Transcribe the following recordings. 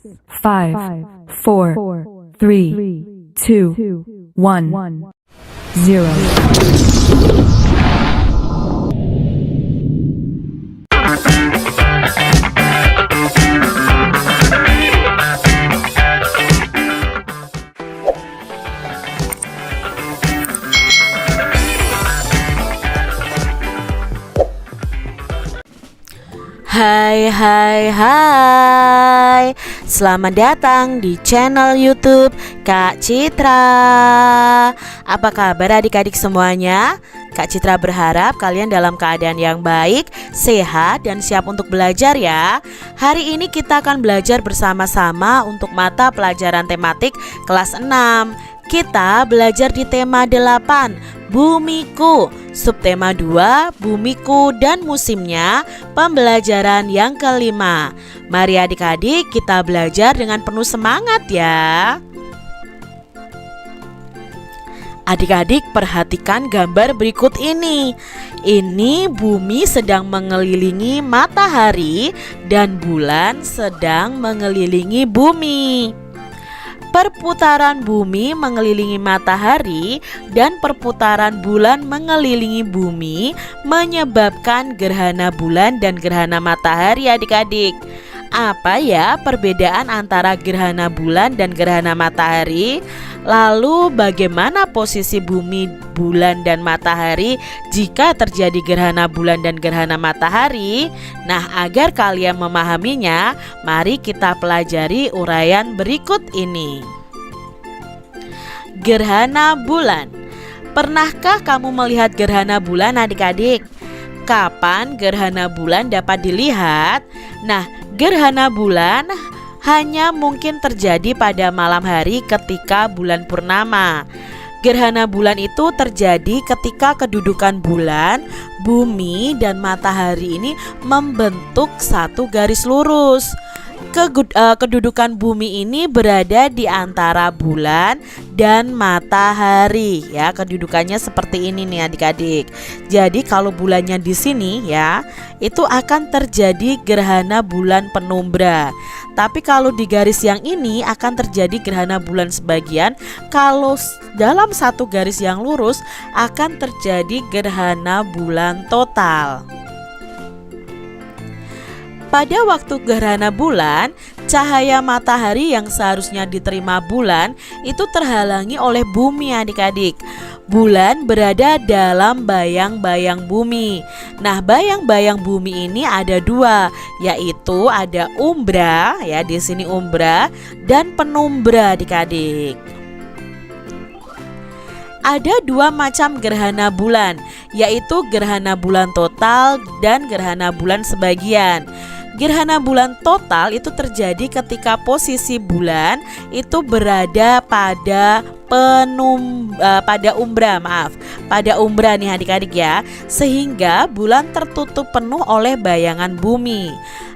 5, 4, 3, 2, 1, 0. Hai, selamat datang di channel YouTube Kak Citra. Apa kabar adik-adik semuanya? Kak Citra berharap kalian dalam keadaan yang baik, sehat, dan siap untuk belajar ya. Hari ini kita akan belajar bersama-sama untuk mata pelajaran tematik kelas 6. Kita belajar di tema 8, Bumiku. Subtema 2, Bumiku dan musimnya, pembelajaran yang kelima. Mari adik-adik kita belajar dengan penuh semangat ya. Adik-adik perhatikan gambar berikut ini. Ini bumi sedang mengelilingi matahari dan bulan sedang mengelilingi bumi. Perputaran bumi mengelilingi matahari dan perputaran bulan mengelilingi bumi menyebabkan gerhana bulan dan gerhana matahari adik-adik. Apa ya perbedaan antara gerhana bulan dan gerhana matahari? Lalu bagaimana posisi bumi, bulan, dan matahari jika terjadi gerhana bulan dan gerhana matahari? Nah, agar kalian memahaminya, mari kita pelajari uraian berikut ini. Gerhana bulan. Pernahkah kamu melihat gerhana bulan adik-adik? Kapan gerhana bulan dapat dilihat? Nah, gerhana bulan hanya mungkin terjadi pada malam hari ketika bulan purnama. Gerhana bulan itu terjadi ketika kedudukan bulan, bumi, dan matahari ini membentuk satu garis lurus. Kedudukan bumi ini berada di antara bulan dan matahari ya. Kedudukannya seperti ini nih adik-adik. Jadi kalau bulannya di sini ya, itu akan terjadi gerhana bulan penumbra. Tapi kalau di garis yang ini akan terjadi gerhana bulan sebagian. Kalau dalam satu garis yang lurus akan terjadi gerhana bulan total. Pada waktu gerhana bulan, cahaya matahari yang seharusnya diterima bulan itu terhalangi oleh bumi adik-adik. Bulan berada dalam bayang-bayang bumi. Nah, bayang-bayang bumi ini ada dua, yaitu ada umbra ya, di sini umbra, dan penumbra adik-adik. Ada dua macam gerhana bulan, yaitu gerhana bulan total dan gerhana bulan sebagian. Gerhana bulan total itu terjadi ketika posisi bulan itu berada pada pada umbra nih adik-adik ya, sehingga bulan tertutup penuh oleh bayangan bumi.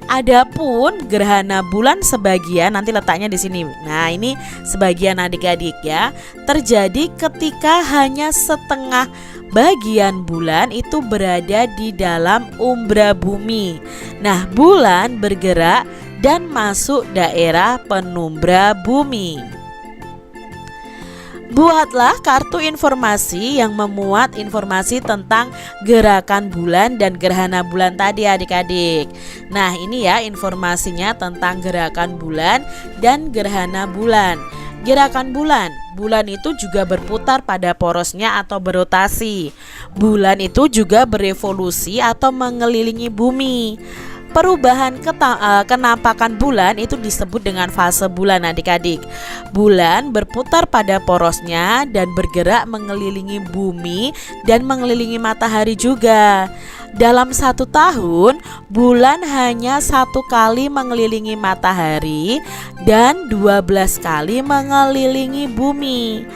Adapun gerhana bulan sebagian, nanti letaknya di sini. Nah, ini sebagian adik-adik ya, terjadi ketika hanya setengah bagian bulan itu berada di dalam umbra bumi. Nah, bulan bergerak dan masuk daerah penumbra bumi. Buatlah kartu informasi yang memuat informasi tentang gerakan bulan dan gerhana bulan tadi adik-adik. Nah, ini ya informasinya tentang gerakan bulan dan gerhana bulan. Gerakan bulan. Bulan itu juga berputar pada porosnya atau berotasi. Bulan itu juga berevolusi atau mengelilingi bumi. Perubahan kenampakan bulan itu disebut dengan fase bulan adik-adik. Bulan berputar pada porosnya dan bergerak mengelilingi bumi dan mengelilingi matahari juga. Dalam satu tahun, bulan hanya satu kali mengelilingi matahari dan 12 kali mengelilingi bumi.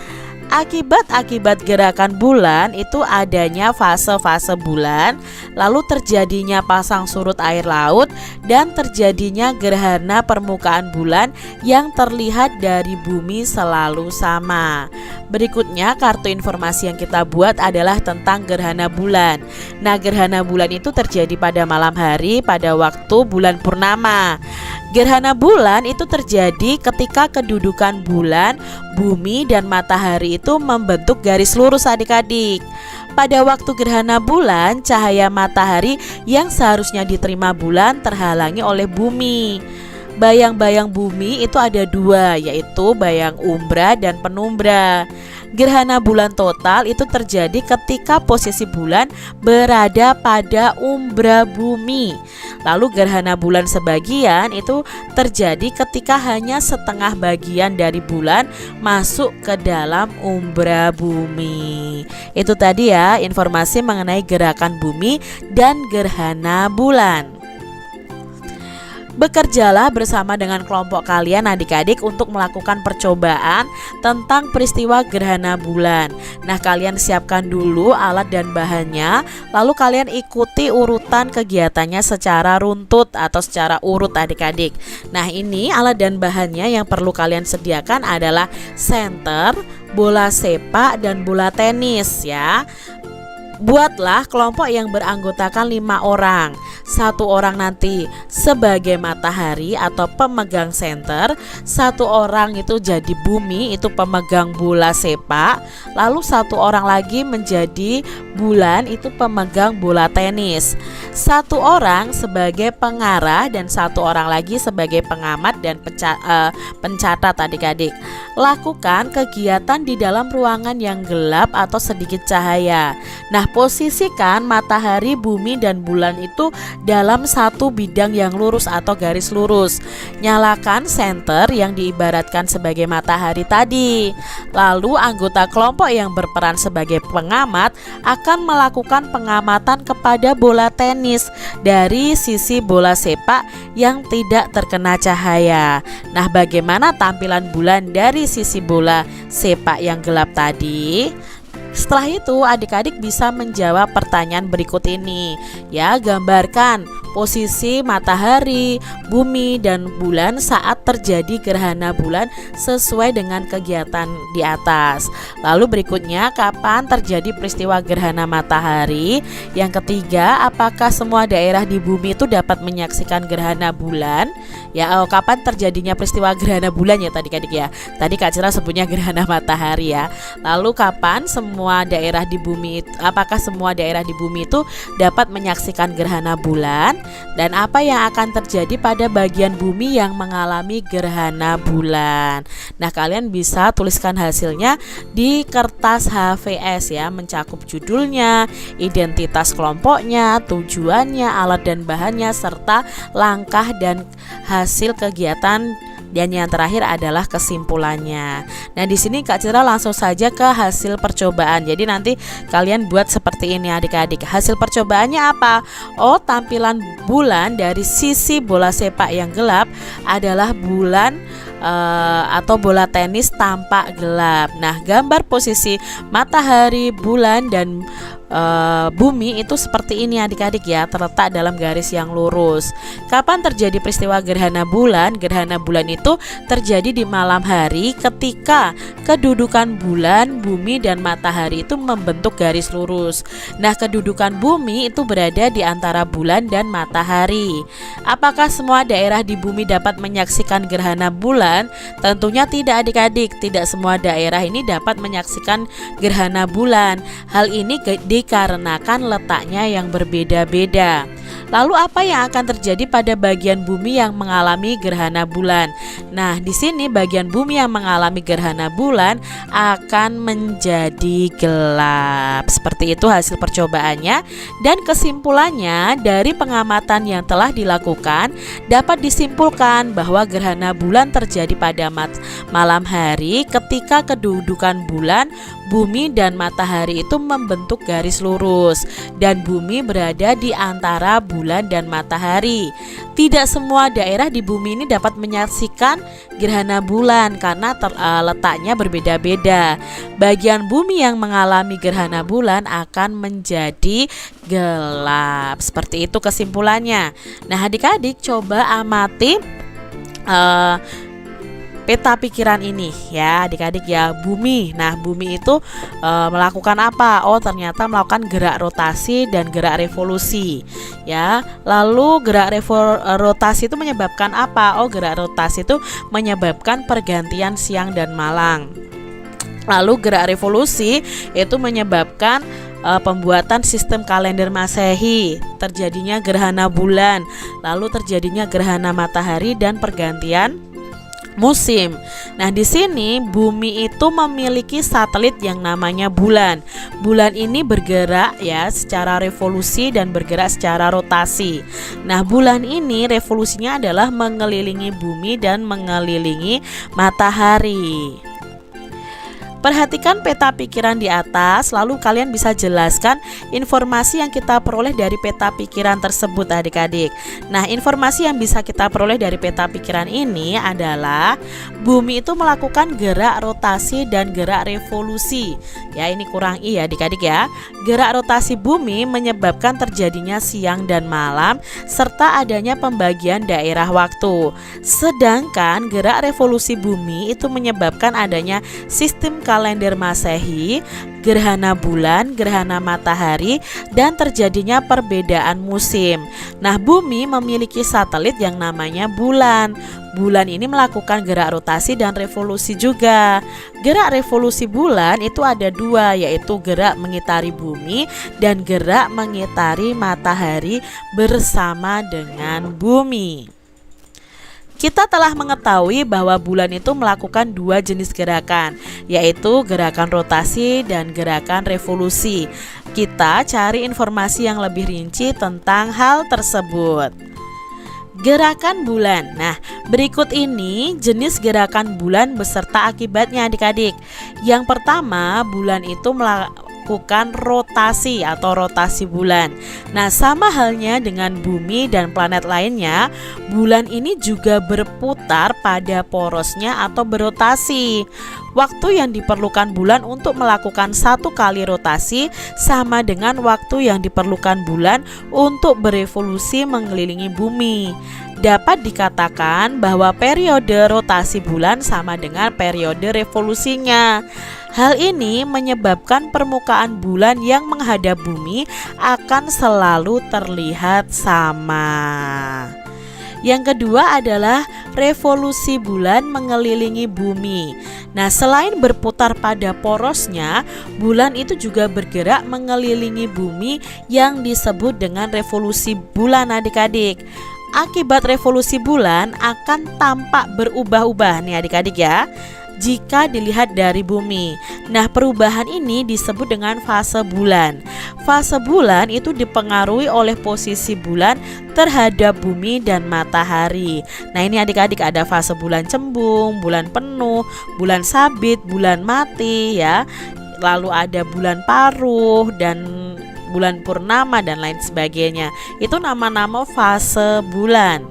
Akibat-akibat gerakan bulan itu adanya fase-fase bulan, lalu terjadinya pasang surut air laut, dan terjadinya gerhana permukaan bulan yang terlihat dari bumi selalu sama. Berikutnya kartu informasi yang kita buat adalah tentang gerhana bulan. Nah, gerhana bulan itu terjadi pada malam hari pada waktu bulan purnama. Gerhana bulan itu terjadi ketika kedudukan bulan, bumi, dan matahari itu membentuk garis lurus adik-adik. Pada waktu gerhana bulan, cahaya matahari yang seharusnya diterima bulan terhalangi oleh bumi. Bayang-bayang bumi itu ada dua, yaitu bayang umbra dan penumbra. Gerhana bulan total itu terjadi ketika posisi bulan berada pada umbra bumi. Lalu gerhana bulan sebagian itu terjadi ketika hanya setengah bagian dari bulan masuk ke dalam umbra bumi. Itu tadi ya informasi mengenai gerakan bumi dan gerhana bulan. Bekerjalah bersama dengan kelompok kalian adik-adik untuk melakukan percobaan tentang peristiwa gerhana bulan. Nah, kalian siapkan dulu alat dan bahannya, lalu kalian ikuti urutan kegiatannya secara runtut atau secara urut adik-adik. Nah, ini alat dan bahannya yang perlu kalian sediakan adalah senter, bola sepak, dan bola tenis ya. Buatlah kelompok yang beranggotakan 5 orang. 1 orang nanti sebagai matahari atau pemegang senter, 1 orang itu jadi bumi, itu pemegang bola sepak, lalu 1 orang lagi menjadi bulan, itu pemegang bola tenis. 1 orang sebagai pengarah dan 1 orang lagi sebagai pengamat dan pencatat adik-adik. Lakukan kegiatan di dalam ruangan yang gelap atau sedikit cahaya. Nah, posisikan matahari, bumi, dan bulan itu dalam satu bidang yang lurus atau garis lurus. Nyalakan senter yang diibaratkan sebagai matahari tadi. Lalu anggota kelompok yang berperan sebagai pengamat akan melakukan pengamatan kepada bola tenis dari sisi bola sepak yang tidak terkena cahaya. Nah, bagaimana tampilan bulan dari sisi bola sepak yang gelap tadi? Setelah itu adik-adik bisa menjawab pertanyaan berikut ini ya. Gambarkan posisi matahari, bumi, dan bulan saat terjadi gerhana bulan sesuai dengan kegiatan di atas. Lalu berikutnya, kapan terjadi peristiwa gerhana matahari? Yang ketiga, apakah semua daerah di bumi itu dapat menyaksikan gerhana bulan? Ya, kapan terjadinya peristiwa gerhana bulan ya tadi adik ya. Tadi Kak Cira sebutnya gerhana matahari ya. Lalu kapan apakah semua daerah di bumi itu dapat menyaksikan gerhana bulan, dan apa yang akan terjadi pada bagian bumi yang mengalami gerhana bulan? Nah, kalian bisa tuliskan hasilnya di kertas HVS ya, mencakup judulnya, identitas kelompoknya, tujuannya, alat dan bahannya, serta langkah dan hasil kegiatan. Dan yang terakhir adalah kesimpulannya. Nah, di sini Kak Cira langsung saja ke hasil percobaan. Jadi nanti kalian buat seperti ini adik-adik. Hasil percobaannya apa? Oh, tampilan bulan dari sisi bola sepak yang gelap adalah bulan atau bola tenis tampak gelap. Nah, gambar posisi matahari, bulan, dan bumi itu seperti ini adik-adik ya, terletak dalam garis yang lurus. Kapan terjadi peristiwa gerhana bulan? Gerhana bulan itu terjadi di malam hari ketika kedudukan bulan, bumi, dan matahari itu membentuk garis lurus. Nah, kedudukan bumi itu berada di antara bulan dan matahari. Apakah semua daerah di bumi dapat menyaksikan gerhana bulan? Tentunya tidak adik-adik. Tidak semua daerah ini dapat menyaksikan gerhana bulan. Hal ini dikarenakan letaknya yang berbeda-beda. Lalu apa yang akan terjadi pada bagian bumi yang mengalami gerhana bulan? Nah, di sini bagian bumi yang mengalami gerhana bulan akan menjadi gelap. Seperti itu hasil percobaannya, dan kesimpulannya dari pengamatan yang telah dilakukan dapat disimpulkan bahwa gerhana bulan terjadi pada malam hari ketika kedudukan bulan, bumi, dan matahari itu membentuk garis lurus dan bumi berada di antara bulan dan matahari. Tidak semua daerah di bumi ini dapat menyaksikan gerhana bulan karena letaknya berbeda-beda. Bagian bumi yang mengalami gerhana bulan akan menjadi gelap. Seperti itu kesimpulannya. Nah, adik-adik coba amati peta pikiran ini ya adik-adik ya. Bumi. Nah, bumi itu melakukan apa? Oh, ternyata melakukan gerak rotasi dan gerak revolusi ya. Lalu gerak rotasi itu menyebabkan apa? Oh, gerak rotasi itu menyebabkan pergantian siang dan malam. Lalu gerak revolusi itu menyebabkan pembuatan sistem kalender Masehi, terjadinya gerhana bulan, lalu terjadinya gerhana matahari dan pergantian musim. Nah, di sini bumi itu memiliki satelit yang namanya bulan. Bulan ini bergerak ya secara revolusi dan bergerak secara rotasi. Nah, bulan ini revolusinya adalah mengelilingi bumi dan mengelilingi matahari. Perhatikan peta pikiran di atas, lalu kalian bisa jelaskan informasi yang kita peroleh dari peta pikiran tersebut adik-adik. Nah, informasi yang bisa kita peroleh dari peta pikiran ini adalah bumi itu melakukan gerak rotasi dan gerak revolusi. Ya, ini kurang I ya adik-adik ya. Gerak rotasi bumi menyebabkan terjadinya siang dan malam serta adanya pembagian daerah waktu. Sedangkan gerak revolusi bumi itu menyebabkan adanya sistem kalender Masehi, gerhana bulan, gerhana matahari, dan terjadinya perbedaan musim. Nah, bumi memiliki satelit yang namanya bulan. Bulan ini melakukan gerak rotasi dan revolusi juga. Gerak revolusi bulan itu ada dua, yaitu gerak mengitari bumi dan gerak mengitari matahari bersama dengan bumi. Kita telah mengetahui bahwa bulan itu melakukan dua jenis gerakan, yaitu gerakan rotasi dan gerakan revolusi. Kita cari informasi yang lebih rinci tentang hal tersebut. Gerakan bulan. Nah, berikut ini jenis gerakan bulan beserta akibatnya adik-adik. Yang pertama, bulan itu melakukan rotasi atau rotasi bulan. Nah, sama halnya dengan bumi dan planet lainnya, bulan ini juga berputar pada porosnya atau berotasi. Waktu yang diperlukan bulan untuk melakukan satu kali rotasi sama dengan waktu yang diperlukan bulan untuk berevolusi mengelilingi bumi. Dapat dikatakan bahwa periode rotasi bulan sama dengan periode revolusinya. Hal ini menyebabkan permukaan bulan yang menghadap bumi akan selalu terlihat sama. Yang kedua adalah revolusi bulan mengelilingi bumi. Nah, selain berputar pada porosnya, bulan itu juga bergerak mengelilingi bumi yang disebut dengan revolusi bulan adik-adik. Akibat revolusi bulan akan tampak berubah-ubah nih adik-adik ya, jika dilihat dari bumi. Nah, perubahan ini disebut dengan fase bulan. Fase bulan itu dipengaruhi oleh posisi bulan terhadap bumi dan matahari. Nah, ini adik-adik ada fase bulan cembung, bulan penuh, bulan sabit, bulan mati ya. Lalu ada bulan paruh dan bulan purnama dan lain sebagainya. Itu nama-nama fase bulan.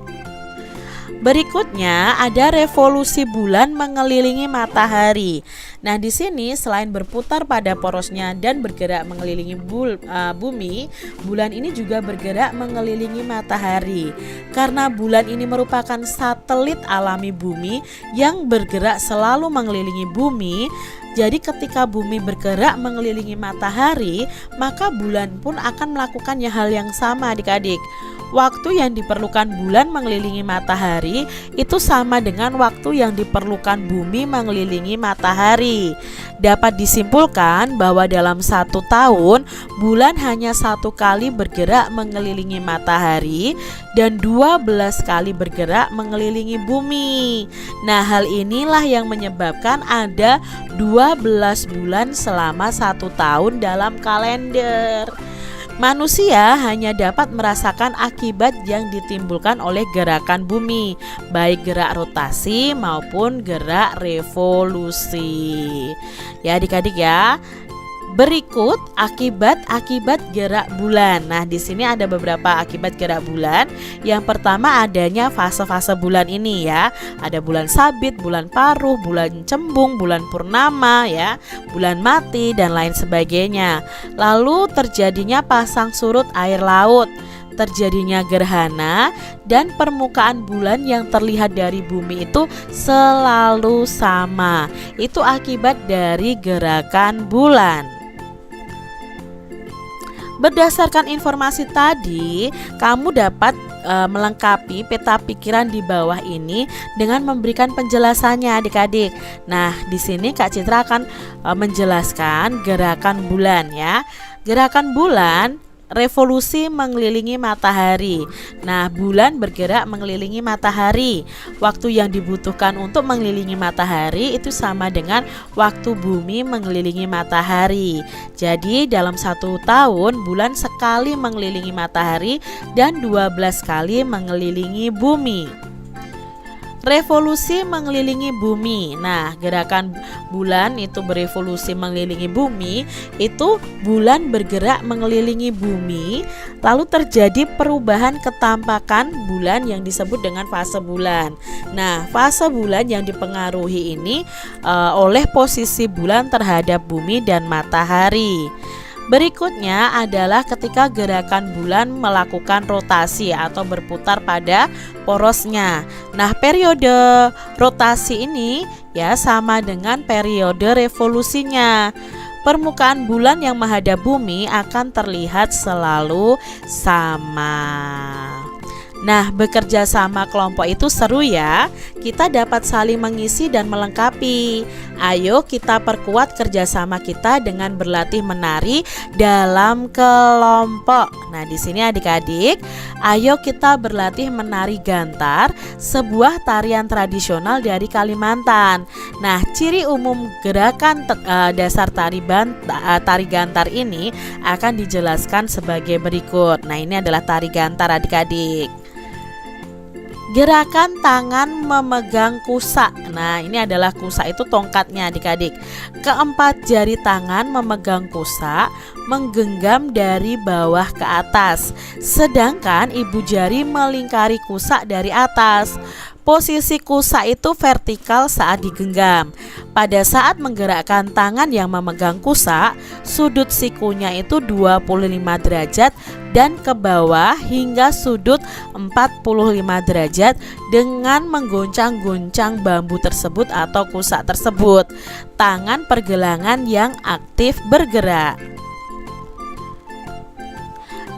Berikutnya ada revolusi bulan mengelilingi matahari. Nah, di sini selain berputar pada porosnya dan bergerak mengelilingi bumi, bulan ini juga bergerak mengelilingi matahari. Karena bulan ini merupakan satelit alami bumi yang bergerak selalu mengelilingi bumi, jadi ketika bumi bergerak mengelilingi matahari, maka bulan pun akan melakukan hal yang sama adik-adik. Waktu yang diperlukan bulan mengelilingi matahari itu sama dengan waktu yang diperlukan bumi mengelilingi matahari. Dapat disimpulkan bahwa dalam 1 tahun bulan hanya 1 kali bergerak mengelilingi matahari dan 12 kali bergerak mengelilingi bumi. Nah, hal inilah yang menyebabkan ada 12 bulan selama 1 tahun dalam kalender. Manusia hanya dapat merasakan akibat yang ditimbulkan oleh gerakan bumi, baik gerak rotasi maupun gerak revolusi. Ya adik-adik ya. Berikut akibat-akibat gerak bulan. Nah, di sini ada beberapa akibat gerak bulan. Yang pertama adanya fase-fase bulan ini ya. Ada bulan sabit, bulan paruh, bulan cembung, bulan purnama ya, bulan mati dan lain sebagainya. Lalu terjadinya pasang surut air laut. terjadinya gerhana dan permukaan bulan yang terlihat dari bumi itu selalu sama. Itu akibat dari gerakan bulan. Berdasarkan informasi tadi, kamu dapat melengkapi peta pikiran di bawah ini dengan memberikan penjelasannya adik-adik. Nah, di sini Kak Citra akan menjelaskan gerakan bulan ya. Gerakan bulan revolusi mengelilingi matahari. Nah, bulan bergerak mengelilingi matahari. Waktu yang dibutuhkan untuk mengelilingi matahari itu sama dengan waktu bumi mengelilingi matahari. Jadi dalam 1 tahun bulan sekali mengelilingi matahari dan 12 kali mengelilingi bumi. Revolusi mengelilingi bumi. Nah, gerakan bulan itu berevolusi mengelilingi bumi. Itu bulan bergerak mengelilingi bumi, lalu terjadi perubahan ketampakan bulan yang disebut dengan fase bulan. Nah, fase bulan yang dipengaruhi ini oleh posisi bulan terhadap bumi dan matahari. Berikutnya adalah ketika gerakan bulan melakukan rotasi atau berputar pada porosnya. Nah, periode rotasi ini ya sama dengan periode revolusinya. Permukaan bulan yang menghadap bumi akan terlihat selalu sama. Nah, bekerja sama kelompok itu seru ya. Kita dapat saling mengisi dan melengkapi. Ayo kita perkuat kerjasama kita dengan berlatih menari dalam kelompok. Nah, di sini adik-adik, ayo kita berlatih menari gantar, sebuah tarian tradisional dari Kalimantan. Nah, ciri umum gerakan dasar tari gantar ini akan dijelaskan sebagai berikut. Nah, ini adalah tari gantar adik-adik. Gerakan tangan memegang kusa. Nah, ini adalah kusa itu tongkatnya adik-adik. Keempat jari tangan memegang kusa, menggenggam dari bawah ke atas. Sedangkan ibu jari melingkari kusa dari atas. Posisi kusa itu vertikal saat digenggam. Pada saat menggerakkan tangan yang memegang kusa, sudut sikunya itu 25 derajat dan ke bawah hingga sudut 45 derajat dengan menggoncang-goncang bambu tersebut atau kusa tersebut. Tangan pergelangan yang aktif bergerak.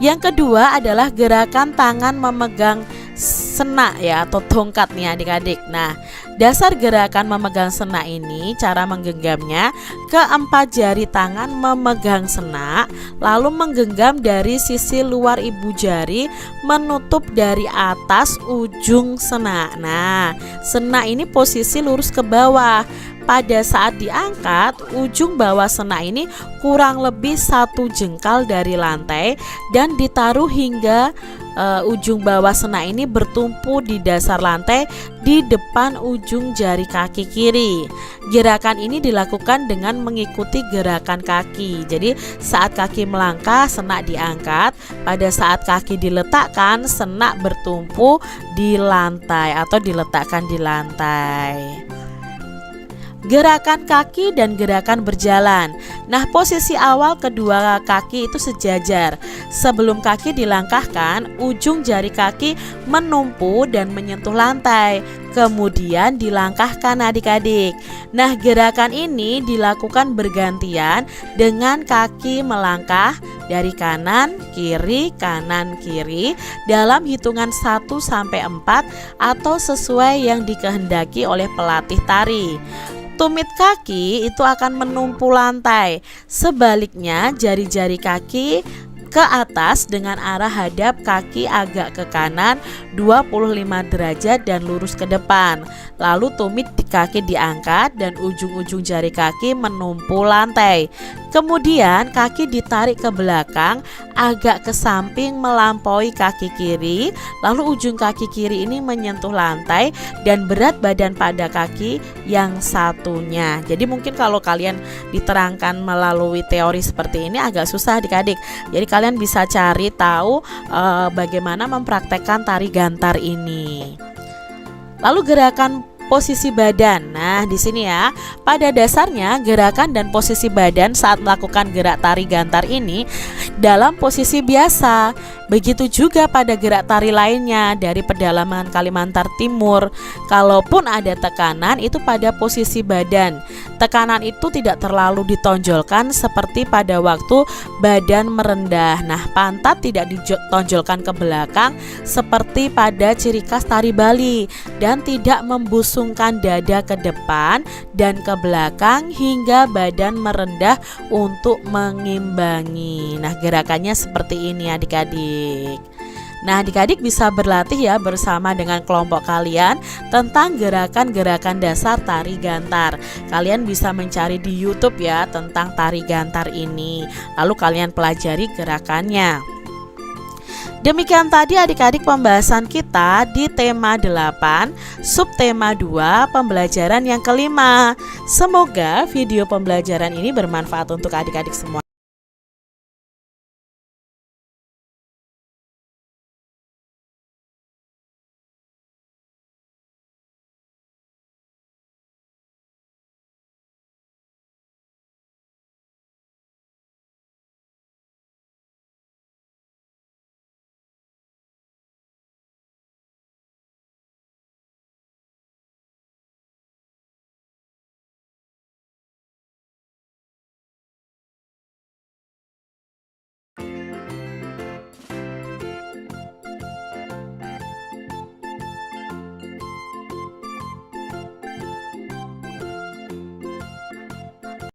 Yang kedua adalah gerakan tangan memegang senak ya atau tongkat nih adik-adik. Nah, dasar gerakan memegang senak ini cara menggenggamnya, keempat jari tangan memegang senak, lalu menggenggam dari sisi luar ibu jari menutup dari atas ujung senak. Nah, senak ini posisi lurus ke bawah. Pada saat diangkat, ujung bawah senak ini kurang lebih 1 jengkal dari lantai dan ditaruh hingga ujung bawah senak ini bertumpu di dasar lantai di depan ujung jari kaki kiri. Gerakan ini dilakukan dengan mengikuti gerakan kaki. Jadi saat kaki melangkah, senak diangkat. Pada saat kaki diletakkan, senak bertumpu di lantai atau diletakkan di lantai. Gerakan kaki dan gerakan berjalan. Nah, posisi awal kedua kaki itu sejajar. Sebelum kaki dilangkahkan, ujung jari kaki menumpu dan menyentuh lantai. Kemudian dilangkahkan adik-adik. Nah, gerakan ini dilakukan bergantian dengan kaki melangkah dari kanan kiri dalam hitungan 1 sampai 4 atau sesuai yang dikehendaki oleh pelatih tari. Tumit kaki itu akan menumpu lantai. Sebaliknya, jari-jari kaki ke atas dengan arah hadap kaki agak ke kanan 25 derajat dan lurus ke depan. Lalu tumit di kaki diangkat dan ujung-ujung jari kaki menumpu lantai. Kemudian kaki ditarik ke belakang agak ke samping melampaui kaki kiri. Lalu ujung kaki kiri ini menyentuh lantai dan berat badan pada kaki yang satunya. Jadi mungkin kalau kalian diterangkan melalui teori seperti ini agak susah adik-adik. Jadi kalian bisa cari tahu bagaimana mempraktekkan tari gantar ini. Lalu gerakan posisi badan. Nah, di sini ya, pada dasarnya gerakan dan posisi badan saat melakukan gerak tari gantar ini dalam posisi biasa. Begitu juga pada gerak tari lainnya dari pedalaman Kalimantan Timur. Kalaupun ada tekanan itu pada posisi badan. Tekanan itu tidak terlalu ditonjolkan seperti pada waktu badan merendah. Nah, pantat tidak ditonjolkan ke belakang seperti pada ciri khas tari Bali, dan tidak membusungkan dada ke depan dan ke belakang hingga badan merendah untuk mengimbangi. Nah, gerakannya seperti ini adik-adik. Nah, adik-adik bisa berlatih ya bersama dengan kelompok kalian tentang gerakan-gerakan dasar tari gantar. Kalian bisa mencari di YouTube ya tentang tari gantar ini. Lalu kalian pelajari gerakannya. Demikian tadi adik-adik pembahasan kita di tema 8, subtema 2, pembelajaran yang kelima. Semoga video pembelajaran ini bermanfaat untuk adik-adik semua.